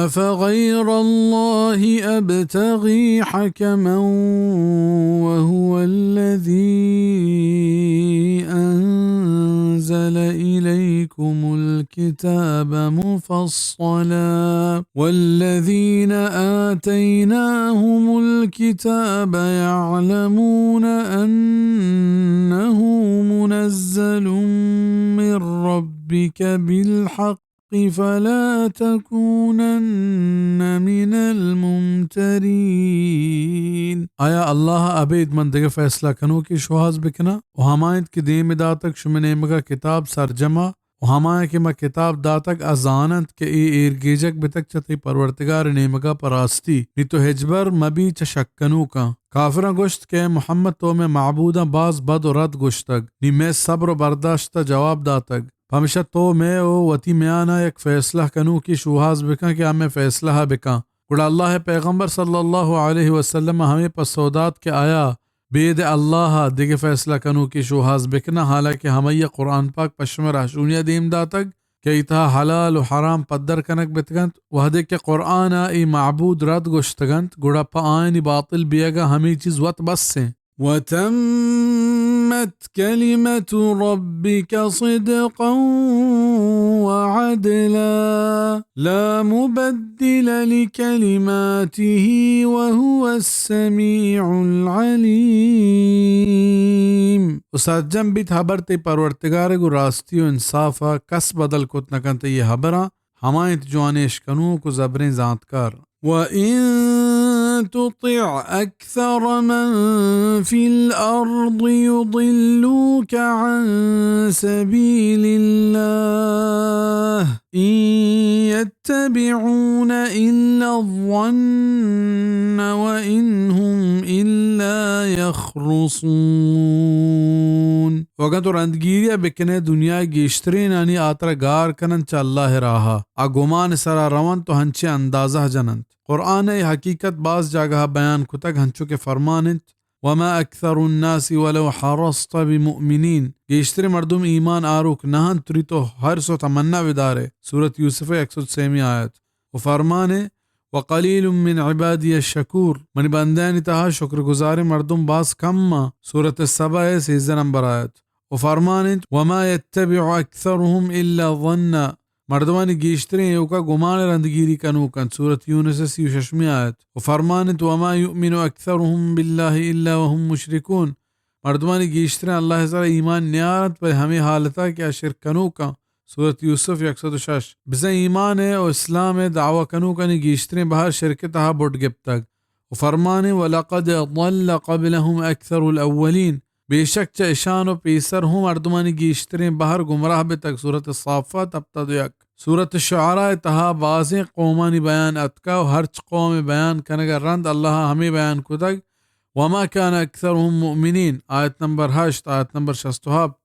أفغير الله أبتغي حكما وهو الذي أنزل إليكم الكتاب مفصلا والذين آتيناهم الكتاب يعلمون أنه منزل من ربك بالحق فلا تكونن من الممترين. آیا اللہ ابید من دگه فیصلہ کنو کی شواز بکنا و ہمایت کی دیم داتک شمنے مگا کتاب سرجمہ و ہمایت کی ما کتاب داتک ازانت کے ای ایرگیجک بتک چتی پرورتگار نیمگا پراستی نی تو ہجبر مبی چشکنو کا کافران گوشت کہ محمد تو میں معبوداں باز بد و رد گوشتگ نی میں صبر و برداشت جواب داتگ ہمیشہ تو میں او وتی میانا یک فیصلہ کنو کی شوہاز بکاں کہ ہمیں فیصلہ بکاں گوڑا اللہ پیغمبر صلی اللہ علیہ وسلم ہمیں پسودات کے آیا بید اللہ دیگه فیصلہ کنو کی شوہاز بکنا حالانکہ ہمیں قرآن پاک پشم رحشونیہ دیم داتگ کہ ایتها حلال و حرام پدر کنک بتگنت وحدے کہ قرآن ای معبود رد گوشتگنت گوڑا پا آئینی باطل بیگا ہمیں چیز وط بس سے وتمت كلمة ربك صدقا وعدلا لا مبدل لكلماته وهو السميع العليم. استاد جنبیت حبرتے پرورتگار گو راستی و انصافا کس بدل کت نکنتے یہ حبرہ ہمائیت جوانیش کنو کو زبریں ذاتکار وَإِن تُطِعْ أَكْثَرَ مَن فِي الْأَرْضِ يُضِلُّوكَ عَن سَبِيلِ اللَّهِ إِن يَتَّبِعُونَ إِلَّا الظَّنَّ وَإِنْ هُمْ إِلَّا يَخْرُصُونَ. وقت رندگیریہ بکنے دنیا گیشترین انی آترا گار کنن چا اللہ راہا اگمان سرا روان تو ہنچے اندازہ جننت. قرآن حقیقت باز جاگہ بیان کتگ ہنچو کے فرمانت وما اکثر الناس ولو حرصت بمؤمنین گیشتر مردم ایمان آروک نہن تری تو ہر سو تمنا ودارے سورة یوسف 103 آیت و فرمانے وقلیل من عبادی الشکور منی بندیانی تہا شکر گزار مردم باز کم سورة السبع 13 نمبر آیت و فرمانت وما يتبع اکثرهم الا ظن مردمانی گیشترین یوکا گمان رندگیری کنوکن سورة یونس 36 آیت و فرمانت وما یؤمن اکثرهم باللہ الا وهم مشرکون مردمانی گیشترین اللہ سر ایمان نیارت پر ہمیں حالتا کیا شرک کنوکا سورة یوسف 106 بزا ایمان ہے و اسلام دعوی کنوکانی گیشترین بہر شرک تہا بڑھ گپتگ و فرمانے وَلَقَدْ ضَلَّ قَبْلَهُمْ أَكْثَرُ الْأَوَّلِينَ بے شک چا اشان و پیسر ہوں مردمانی گیشترین بہر گمراہ بے تک سورة الصافات ابتد یک سورة الشعراء تہا بازیں قومانی بیان اتکا و ہر قوم بیان کنگا رند اللہ ہمیں بیان کتگ وما كان اکثرهم مؤمنین آیت نمبر 8 آیت نمبر 67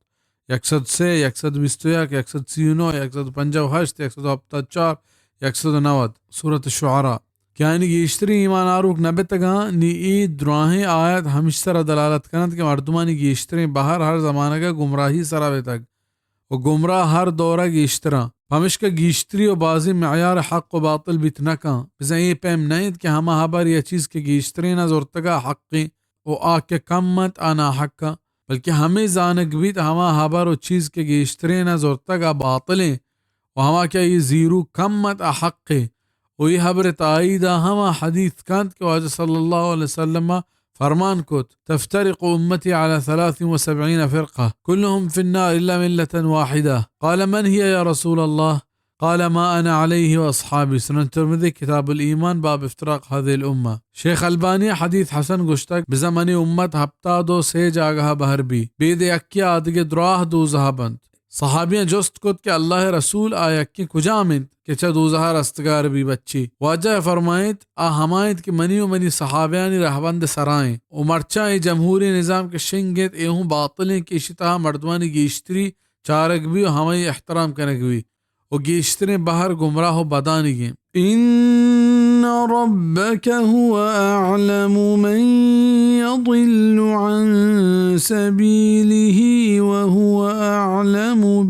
103 121 139 158 174 190 سورة الشعراء یعنی گیشتری ایمان آروک نبتگا نی ای دراہیں آیت ہمیش سر دلالت کنند کہ مردمانی گیشتری بہر ہر زمانہ کا گمراہی سرا بیتگ و گمراہ ہر دورہ گیشترا ہمیش کا گیشتری و بازی معیار حق و باطل بیت نکا بزن یہ پیم نہیں کہ ہما حبر یہ چیز کے گیشتری نہ زورتگا حقی و آکے کمت آنا حقا بلکہ ہمیں زانک بیت ہما حبر و چیز کے گیشتری نہ زورتگا باطلیں و ہما کیا یہ زیرو کمت حقی وہی حبر تائیدہ ہما حدیث کانت کہ واجہ صلی اللہ علیہ وسلم فرمان کت تفترق امتی على 73 فرقہ كلهم في النار الا ملة واحدة قال من هي يا رسول الله قال ما انا عليه واصحابي سنن ترمذی کتاب الایمان باب افتراق هذه الامة. شیخ البانی حدیث حسن گشتک بزمانی امت ہفتہ دو سے جاگہ بہر بھی بید اکیا آدھگے دراہ دو زہبند صحابیاں جست کت کہ اللہ رسول آیا کی کجامند کہ چا دوزہا رستگار بھی بچی واجہ فرمائیت ہمایت کہ منی و منی صحابیانی رہبند سرائیں و مرچائیں جمہوری نظام کے شنگت ایہوں باطلیں کی شتہ مردمانی گیشتری چارک بھی و ہمیں احترام کنک بھی و گیشتریں بہر گمراہ و بدانی گئیں ربك هو أعلم من يضل عن سبيله وهو أعلم